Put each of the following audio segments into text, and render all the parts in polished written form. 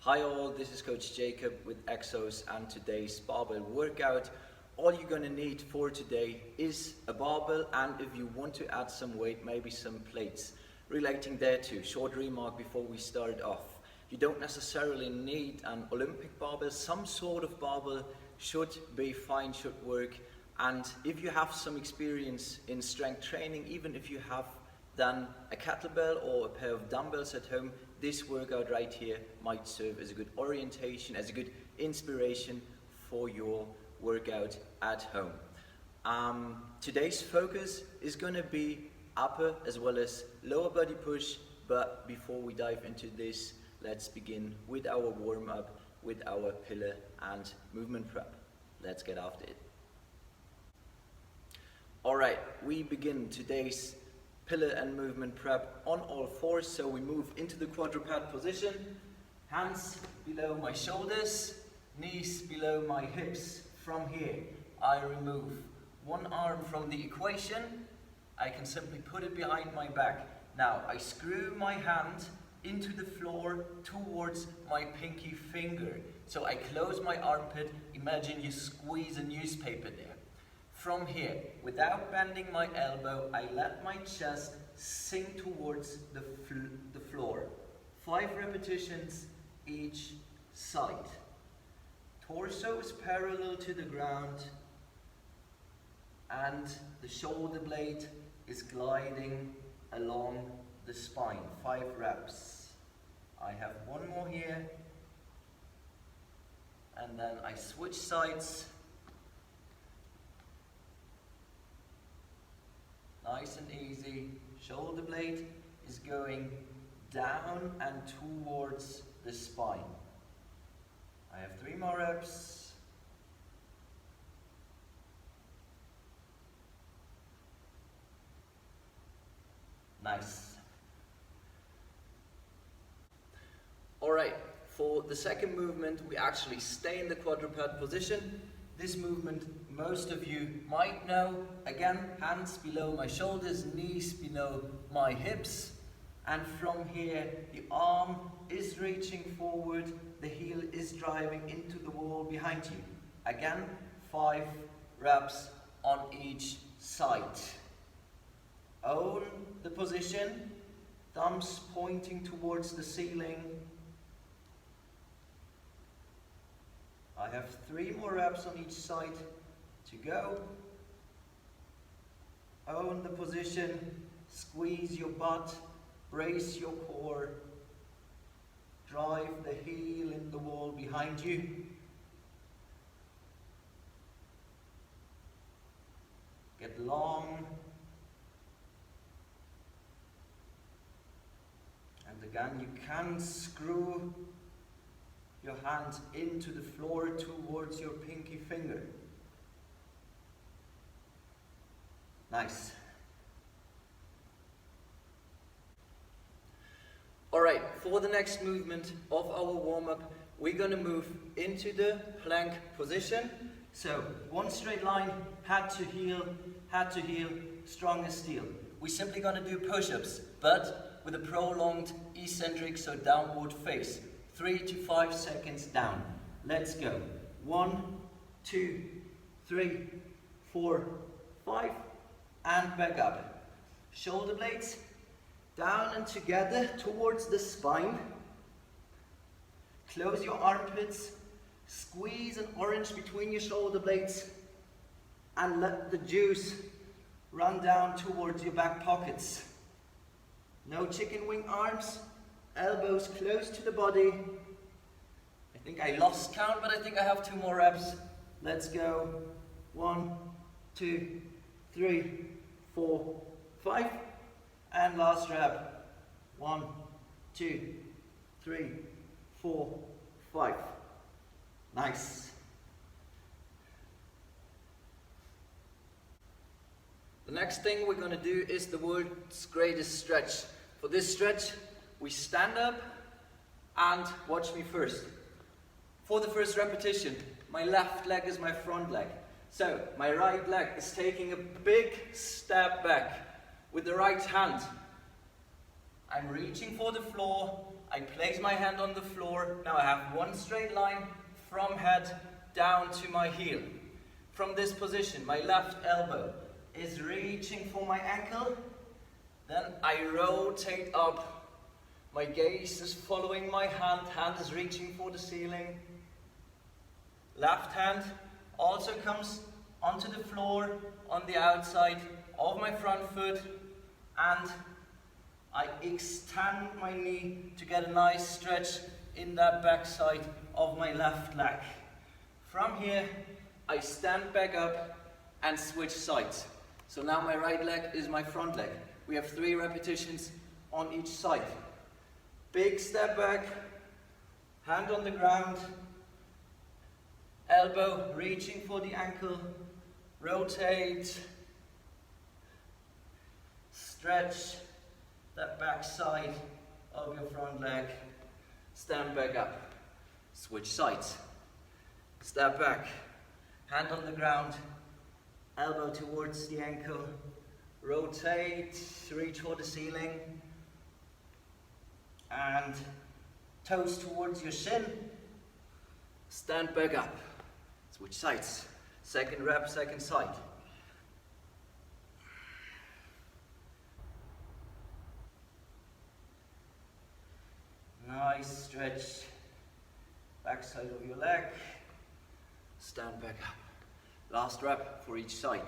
Hi all, this is Coach Jakob with EXOS and today's barbell workout. All you're gonna need for today is a barbell, and if you want to add some weight, maybe some plates. Relating there to, short remark before we start off. You don't necessarily need an Olympic barbell. Some sort of barbell should be fine, should work. And if you have some experience in strength training, even if you have done a kettlebell or a pair of dumbbells at home, this workout right here might serve as a good orientation, as a good inspiration for your workout at home. Today's focus is going to be upper as well as lower body push, but before we dive into this, let's begin with our warm-up with our pillar and movement prep. Let's get after it. Alright, we begin today's pillar and movement prep on all fours. So we move into the quadruped position, hands below my shoulders, knees below my hips. From here, I remove one arm from the equation. I can simply put it behind my back. Now I screw my hand into the floor towards my pinky finger. So I close my armpit. Imagine you squeeze a newspaper there. From here, without bending my elbow, I let my chest sink towards the floor. 5 repetitions each side. Torso is parallel to the ground and the shoulder blade is gliding along the spine. 5 reps. I have one more here and then I switch sides. Nice and easy. Shoulder blade is going down and towards the spine. I have 3 more reps. Nice. Alright, for the second movement, we actually stay in the quadruped position. This movement most of you might know. Again, hands below my shoulders, knees below my hips. And from here, the arm is reaching forward, the heel is driving into the wall behind you. Again, 5 reps on each side. Own the position, thumbs pointing towards the ceiling. I have 3 more reps on each side to go. Own the position, squeeze your butt, brace your core, drive the heel in the wall behind you. Get long. And again, you can screw your hand into the floor towards your pinky finger. Nice. Alright, for the next movement of our warm-up, we're going to move into the plank position. So, one straight line, head to heel, strong as steel. We're simply going to do push-ups, but with a prolonged eccentric, so downward face. 3 to 5 seconds down. Let's go. 1, 2, 3, 4, 5, and back up. Shoulder blades down and together towards the spine. Close your armpits. Squeeze an orange between your shoulder blades and let the juice run down towards your back pockets. No chicken wing arms. Elbows close to the body. I think I lost count, but I think I have 2 more reps. Let's go. 1, 2, 3, 4, 5. And last rep. 1, 2, 3, 4, 5. Nice. The next thing we're going to do is the world's greatest stretch. For this stretch, we stand up and watch me first. For the first repetition, my left leg is my front leg. So my right leg is taking a big step back with the right hand. I'm reaching for the floor, I place my hand on the floor, now I have one straight line from head down to my heel. From this position, my left elbow is reaching for my ankle, then I rotate up, my gaze is following my hand, hand is reaching for the ceiling. Left hand also comes onto the floor on the outside of my front foot, and I extend my knee to get a nice stretch in that back side of my left leg. From here, I stand back up and switch sides. So now my right leg is my front leg. We have 3 repetitions on each side. Big step back, hand on the ground, elbow reaching for the ankle, rotate, stretch that back side of your front leg, stand back up, switch sides, step back, hand on the ground, elbow towards the ankle, rotate, reach for the ceiling, and toes towards your shin, stand back up, switch sides, second rep, second side. Nice stretch, back side of your leg, stand back up. Last rep for each side.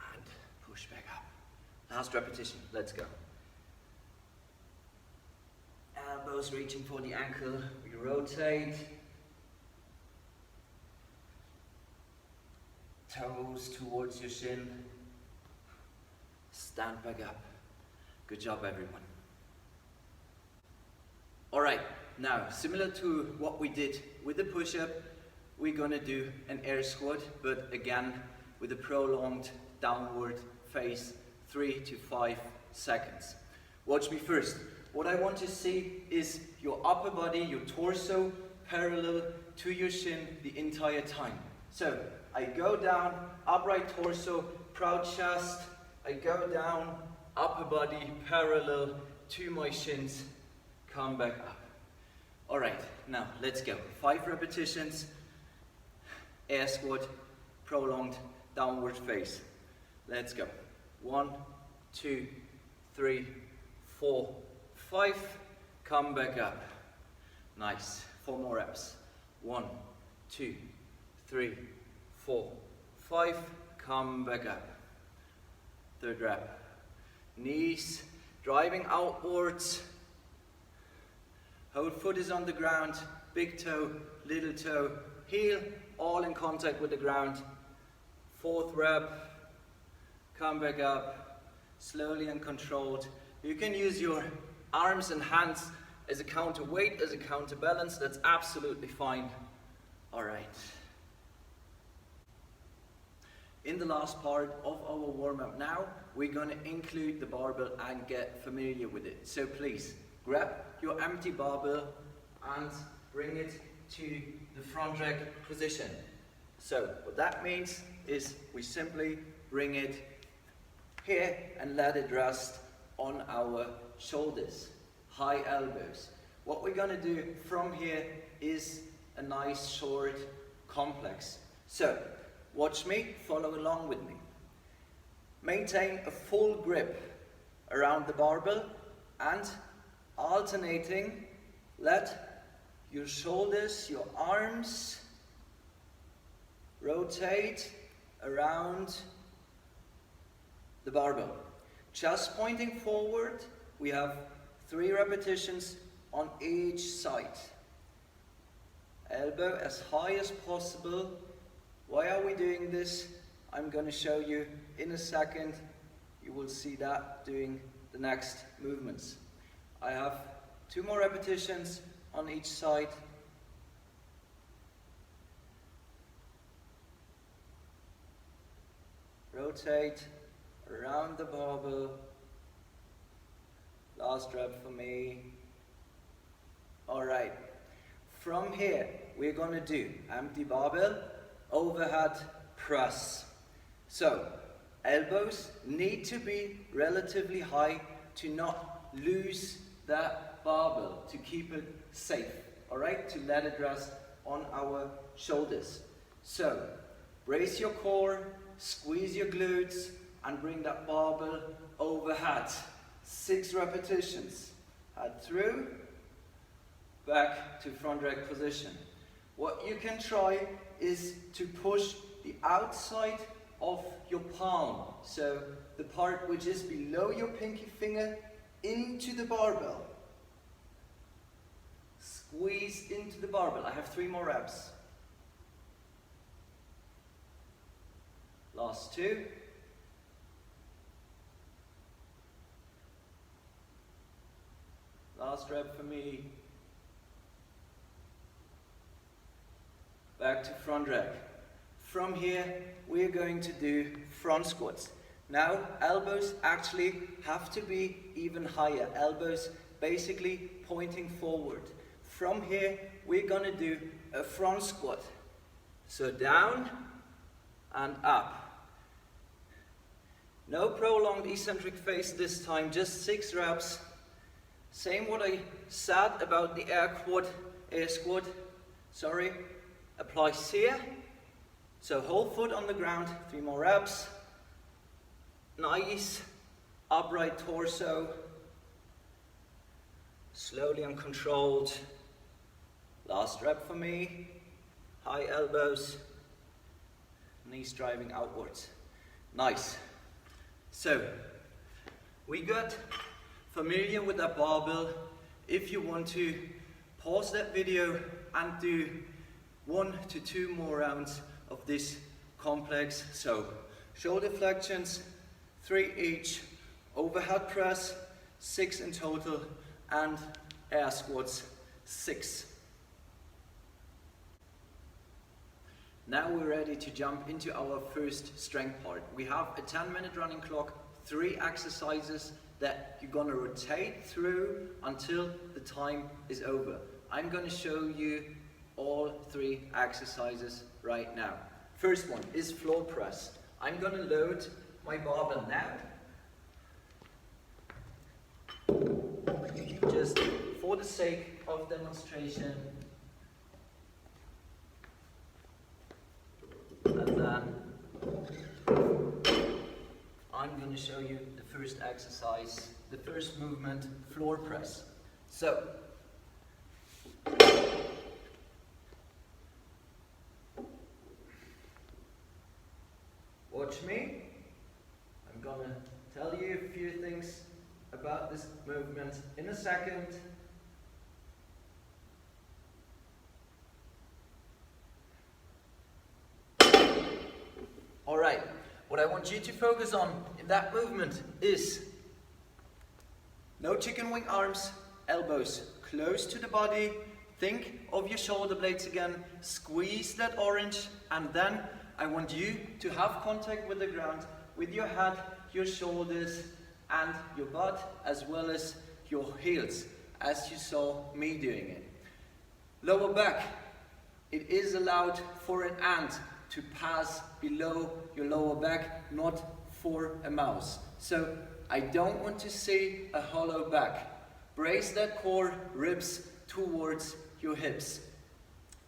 And push back up. Last repetition, let's go. Elbows reaching for the ankle, we rotate. Toes towards your shin. Stand back up. Good job, everyone. Alright, now similar to what we did with the push-up, we're gonna do an air squat, but again with a prolonged downward phase, 3 to 5 seconds. Watch me first. What I want to see is your upper body, your torso, parallel to your shin the entire time. So, I go down, upright torso, proud chest, I go down, upper body parallel to my shins, come back up. Alright, now let's go. 5 repetitions, air squat, prolonged downward phase. Let's go. 1, 2, 3, 4, 5, come back up. Nice. 4 more reps. 1, 2, 3, 4, 5, come back up. Third rep. Knees driving outwards. Whole foot is on the ground. Big toe, little toe, heel, all in contact with the ground. 4th rep. Come back up. Slowly and controlled. You can use your arms and hands as a counterweight, as a counterbalance. That's absolutely fine. Alright. In the last part of our warm-up now, we're going to include the barbell and get familiar with it. So please, grab your empty barbell and bring it to the front rack position. So what that means is we simply bring it here and let it rest on our shoulders, high elbows. What we're going to do from here is a nice short complex. So watch me, follow along with me. Maintain a full grip around the barbell and alternating, let your shoulders, your arms rotate around the barbell. Just pointing forward, we have 3 repetitions on each side. Elbow as high as possible. Why are we doing this? I'm going to show you in a second. You will see that doing the next movements. I have 2 more repetitions on each side. Rotate around the barbell. Last rep for me. All right. From here, we're going to do empty barbell, overhead press. So, elbows need to be relatively high to not lose that barbell, to keep it safe, all right, to let it rest on our shoulders. So, brace your core, squeeze your glutes, and bring that barbell overhead. 6 repetitions. Head through, back to front rack position. What you can try is to push the outside of your palm, so the part which is below your pinky finger, into the barbell. Squeeze into the barbell. I have 3 more reps. Last 2. Last rep for me. Back to front rack. From here, we're going to do front squats. Now, elbows actually have to be even higher. Elbows basically pointing forward. From here, we're going to do a front squat. So down and up. No prolonged eccentric phase this time, just 6 reps. Same what I said about the air squat, applies here. So whole foot on the ground, 3 more reps. Nice upright torso. Slowly and controlled. Last rep for me. High elbows. Knees driving outwards. Nice. So, we got familiar with that barbell. If you want to pause that video and do 1 to 2 more rounds of this complex. So, shoulder flexions, 3 each, overhead press, 6 in total, and air squats, 6. Now we're ready to jump into our first strength part. We have a 10-minute running clock, 3 exercises that you're gonna rotate through until the time is over. I'm gonna show you all 3 exercises right now. First one is floor press. I'm gonna load my barbell now. Just for the sake of demonstration. And then I'm going to show you the first exercise, the first movement, floor press. So, watch me. I'm going to tell you a few things about this movement in a second. Alright, what I want you to focus on in that movement is no chicken wing arms, elbows close to the body. Think of your shoulder blades again, squeeze that orange, and then I want you to have contact with the ground, with your head, your shoulders, and your butt, as well as your heels, as you saw me doing it. Lower back, it is allowed for an ant to pass below your lower back, not for a mouse. So I don't want to see a hollow back. Brace that core, ribs towards your hips.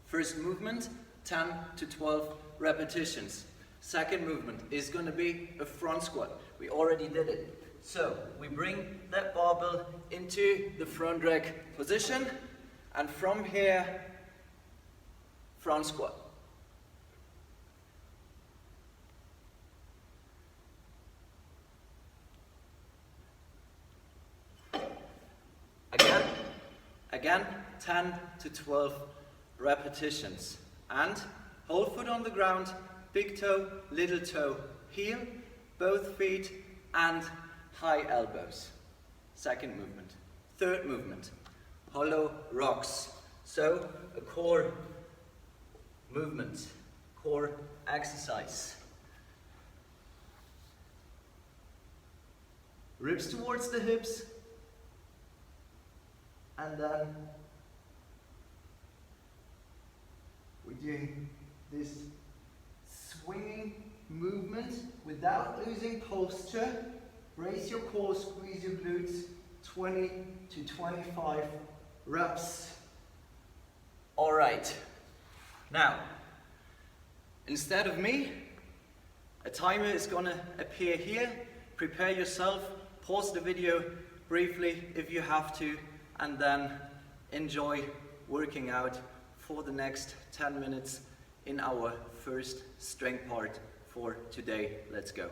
First movement, 10 to 12 repetitions. Second movement is going to be a front squat. We already did it. So we bring that barbell into the front rack position, and from here, front squat. Again, 10 to 12 repetitions. And whole foot on the ground, big toe, little toe, heel, both feet, and high elbows. Second movement. Third movement, hollow rocks. So, a core movement, core exercise. Ribs towards the hips, and then We're doing this swinging movement without losing posture. Brace your core, squeeze your glutes, 20 to 25 reps. All right. Now, instead of me, a timer is gonna appear here. Prepare yourself, pause the video briefly if you have to, and then enjoy working out for the next 10 minutes in our first strength part for today. Let's go.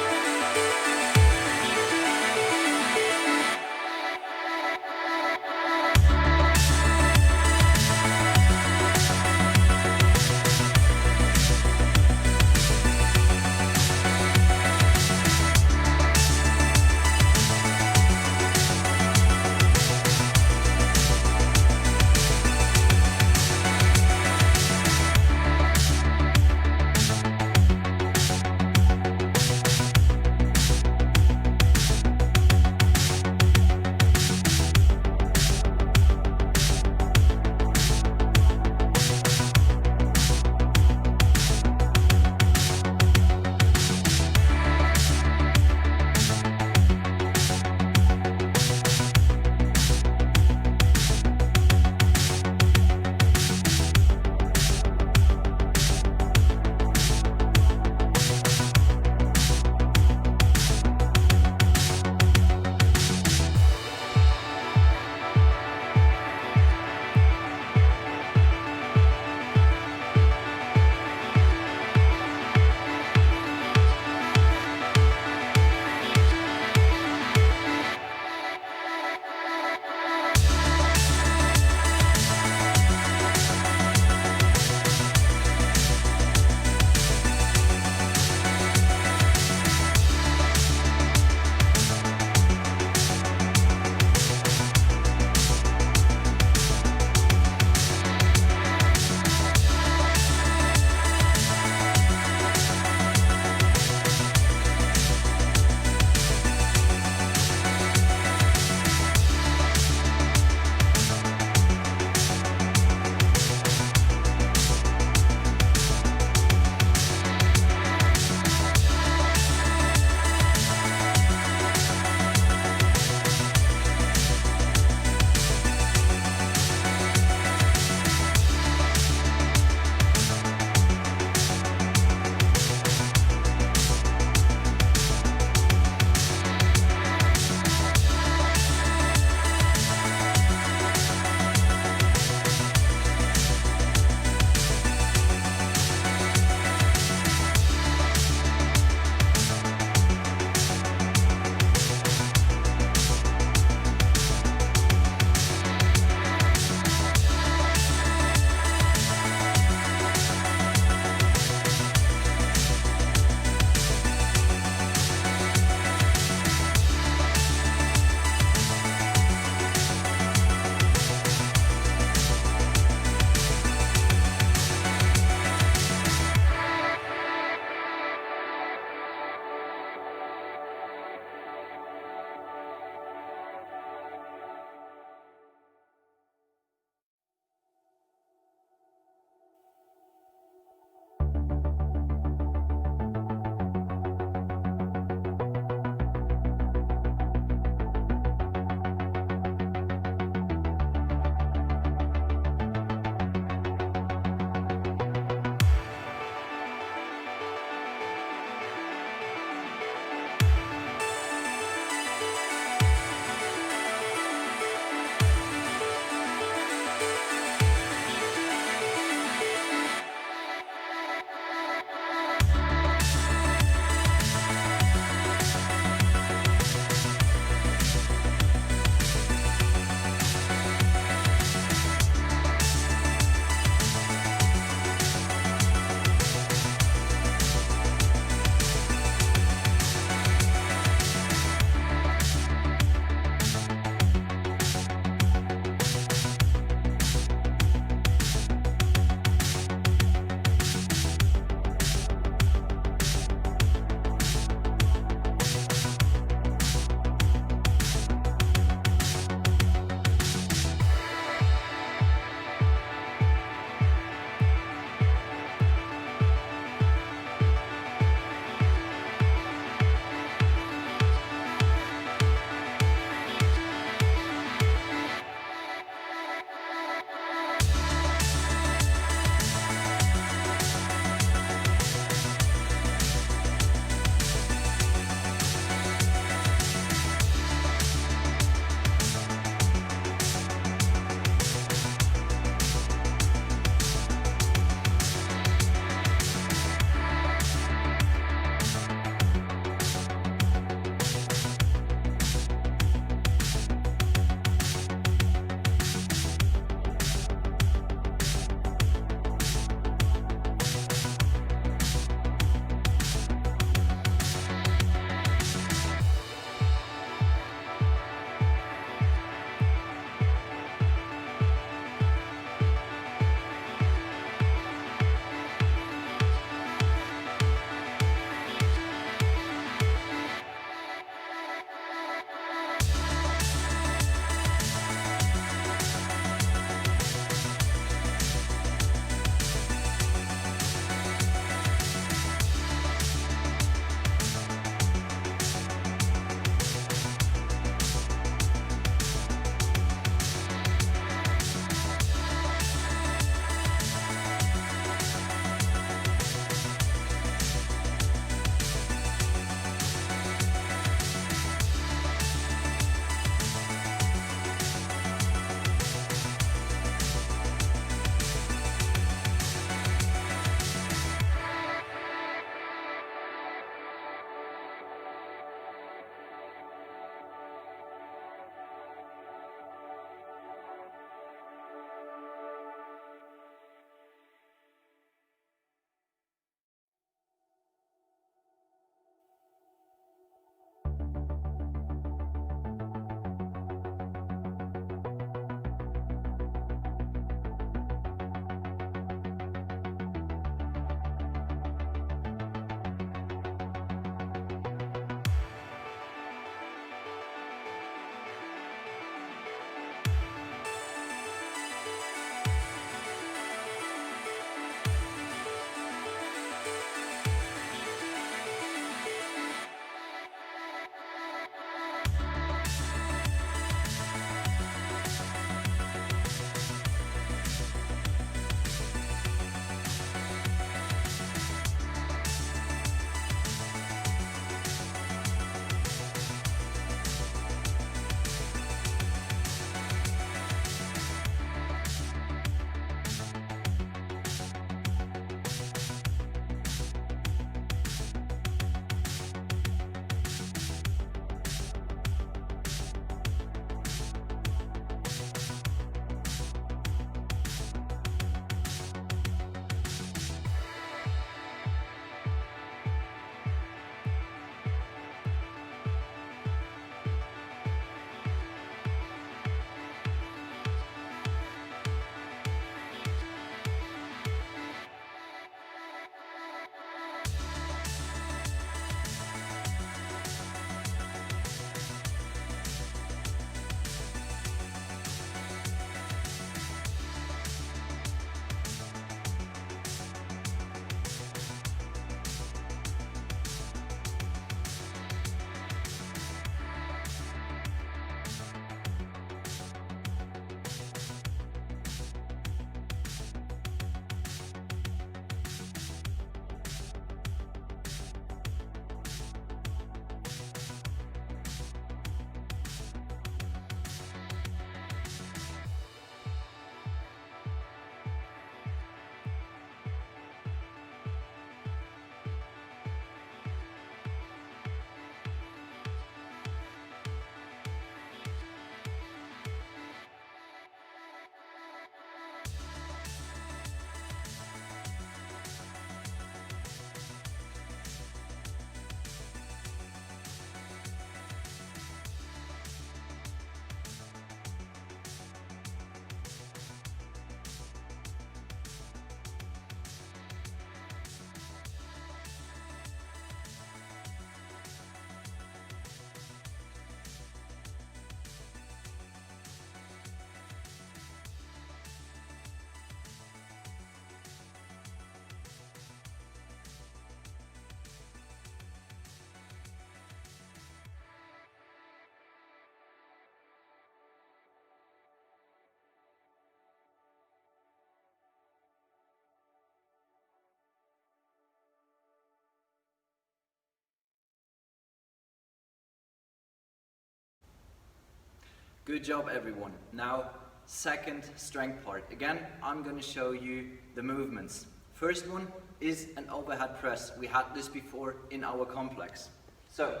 Good job, everyone. Now, second strength part. Again, I'm going to show you the movements. First one is an overhead press. We had this before in our complex. So,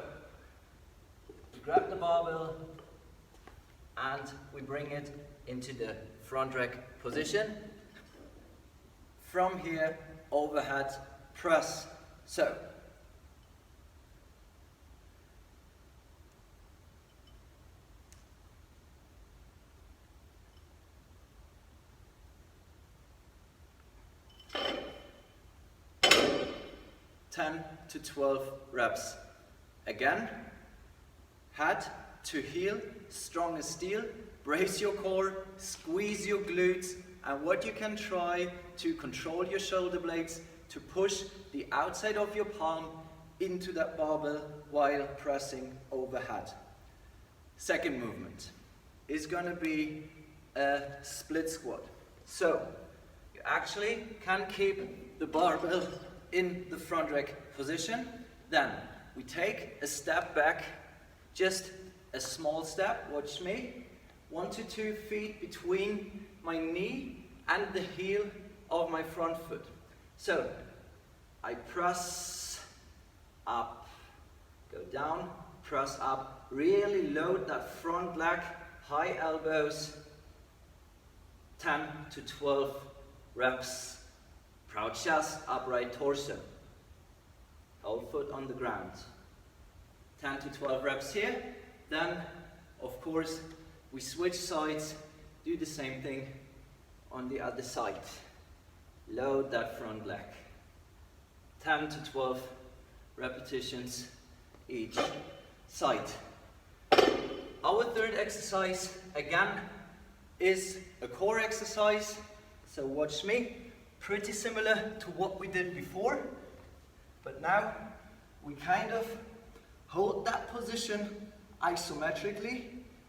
we grab the barbell and we bring it into the front rack position. From here, overhead press. So, ten to 12 reps. Again, head to heel, strong as steel, brace your core, squeeze your glutes, and what you can try to control your shoulder blades to push the outside of your palm into that barbell while pressing overhead. Second movement is going to be a split squat. So, you actually can keep the barbell in the front rack position. Then we take a step back, just a small step, watch me, 1 to 2 feet between my knee and the heel of my front foot. So I press up, go down, press up, really load that front leg, high elbows, 10 to 12 reps. Proud chest, upright torso. Whole foot on the ground. 10 to 12 reps here. Then, of course, we switch sides, do the same thing on the other side. Load that front leg. 10 to 12 repetitions each side. Our third exercise, again, is a core exercise. So watch me. Pretty similar to what we did before, but now we kind of hold that position isometrically,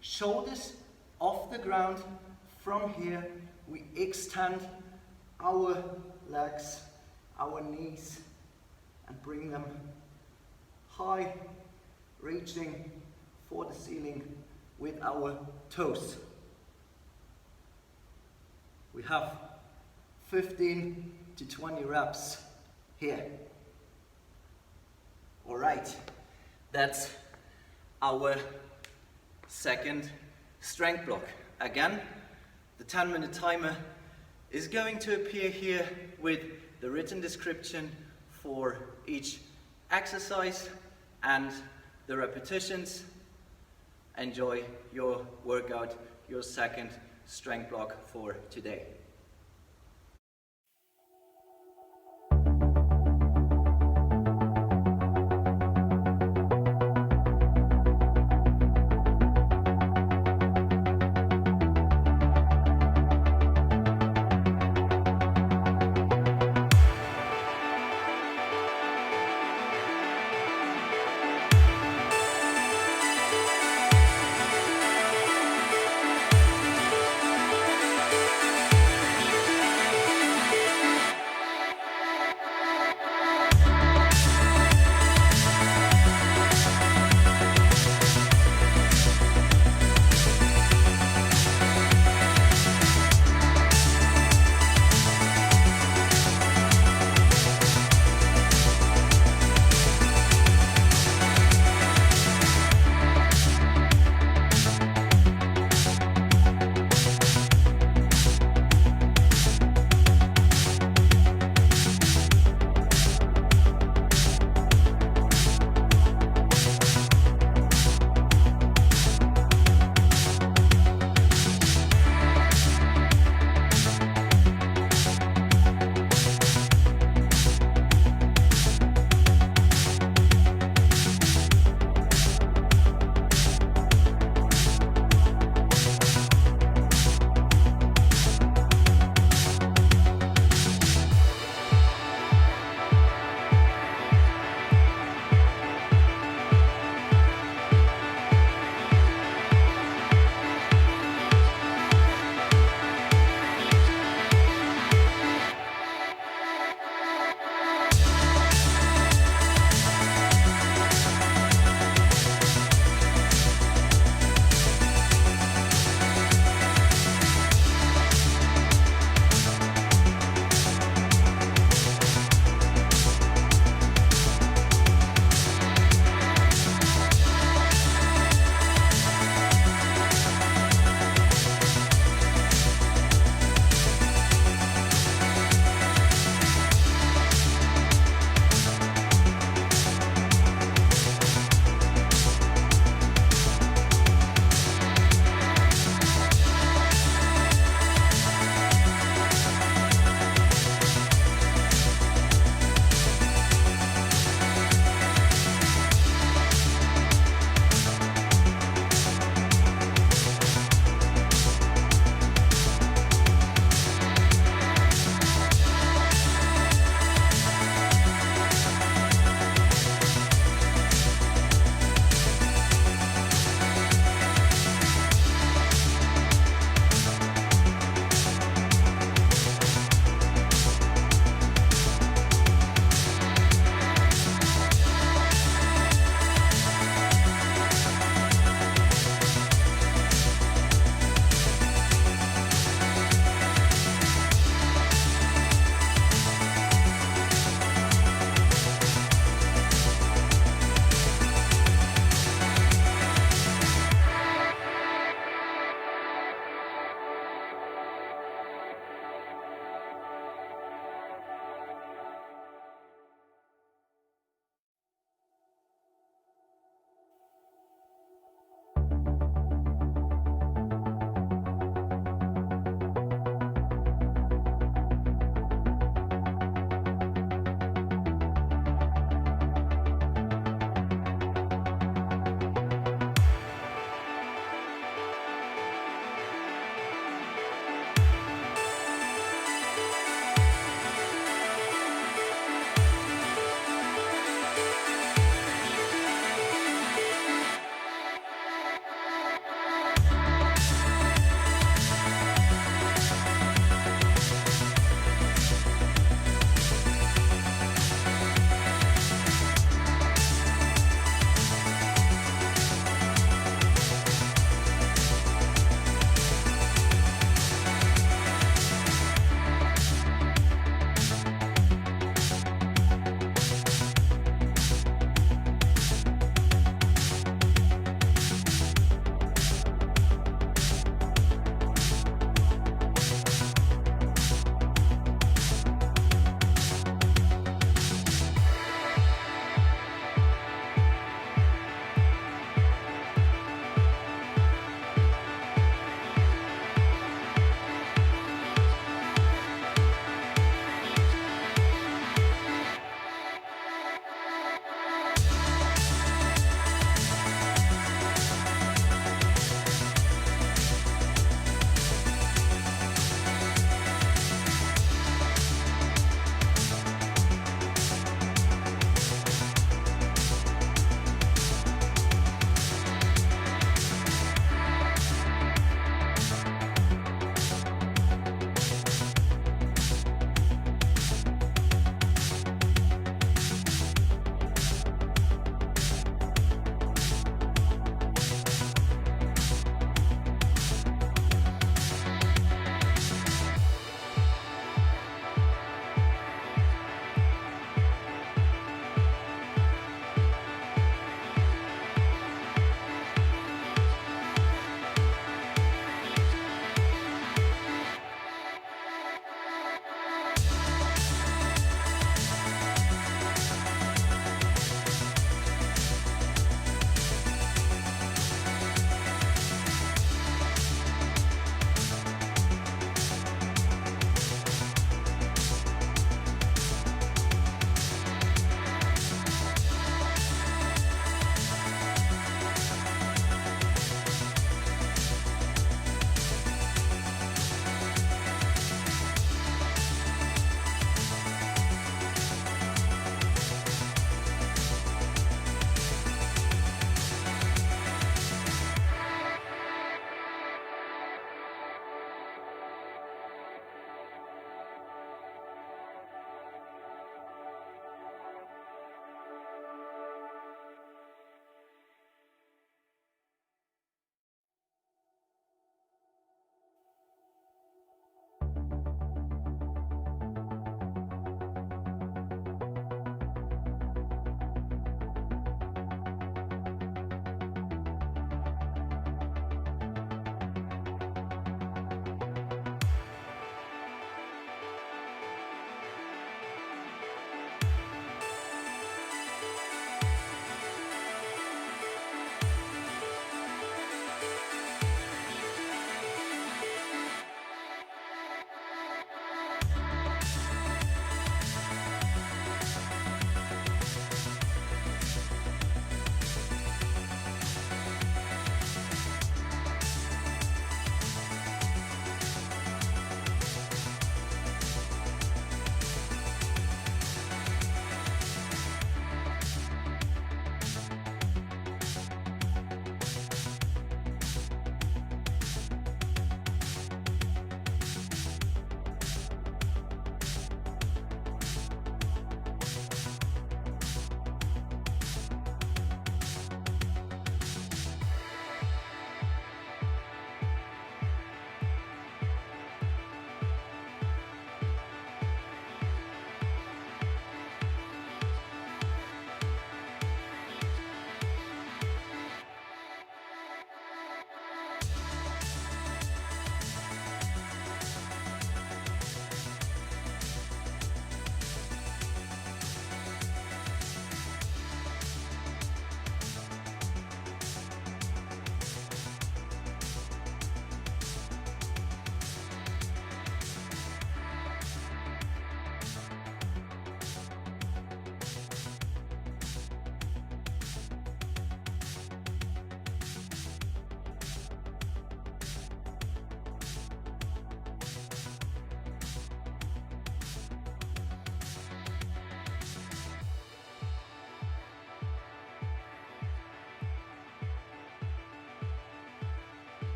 shoulders off the ground. From here we extend our legs, our knees, and bring them high, reaching for the ceiling with our toes. We have 15 to 20 reps here. All right, that's our second strength block. Again, the 10-minute timer is going to appear here with the written description for each exercise and the repetitions. Enjoy your workout, your second strength block for today.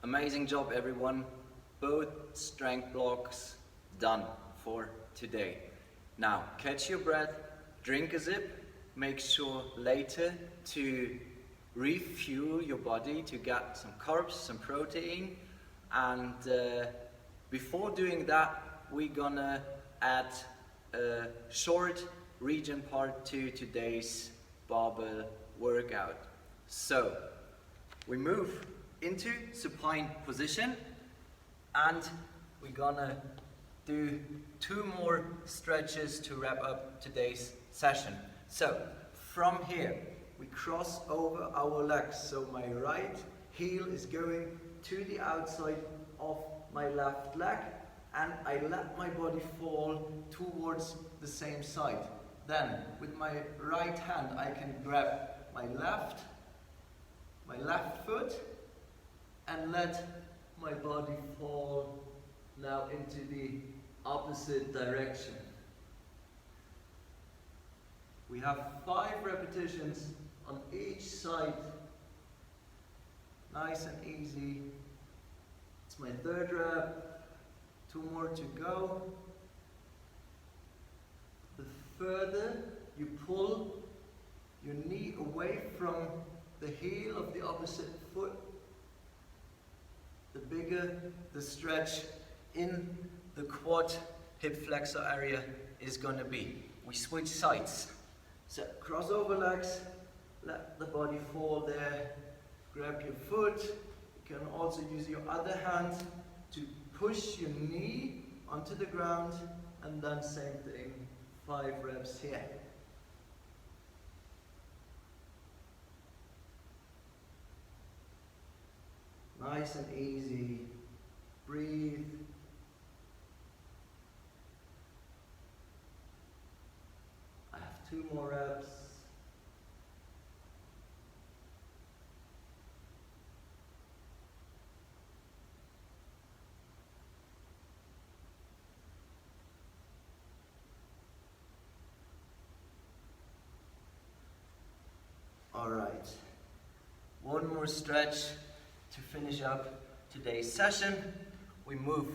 Amazing job, everyone. Both strength blocks done for today. Now, catch your breath, drink a sip, make sure later to refuel your body to get some carbs, some protein, and before doing that, we're gonna add a short region part to today's barbell workout. So, we move into supine position, and we're gonna do 2 more stretches to wrap up today's session. So, from here, we cross over our legs. So my right heel is going to the outside of my left leg, and I let my body fall towards the same side. Then, with my right hand, I can grab my left foot, and let my body fall now into the opposite direction. We have 5 repetitions on each side. Nice and easy. It's my 3rd rep. 2 more to go. The further you pull your knee away from the heel of the opposite foot, the bigger the stretch in the quad hip flexor area is going to be. We switch sides. So crossover legs, let the body fall there, grab your foot. You can also use your other hand to push your knee onto the ground, and then same thing, 5 reps here. Nice and easy. Breathe. I have 2 more reps. All right. 1 more stretch to finish up today's session. We move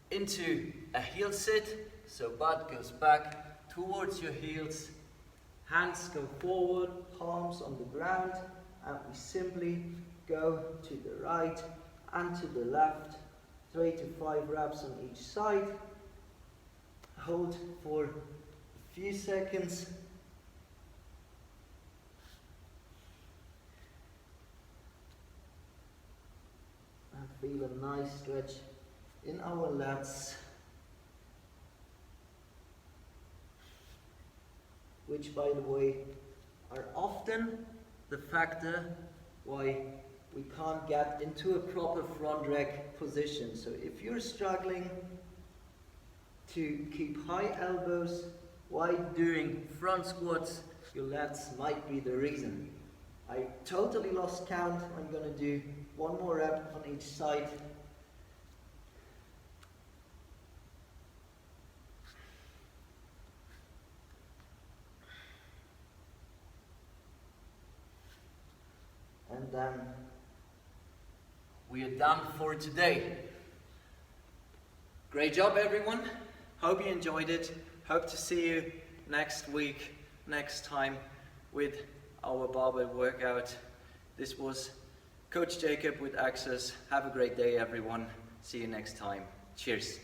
into a heel sit, so butt goes back towards your heels, hands go forward, palms on the ground, and we simply go to the right and to the left, 3 to 5 reps on each side. Hold for a few seconds. Feel a nice stretch in our lats, which, by the way, are often the factor why we can't get into a proper front rack position. So if you're struggling to keep high elbows while doing front squats, your lats might be the reason. I totally lost count. I'm going to do 1 more rep on each side. And then we are done for today. Great job, everyone. Hope you enjoyed it. Hope to see you next week, next time, with our barbell workout. This was Coach Jakob with EXOS. Have a great day, everyone. See you next time. Cheers.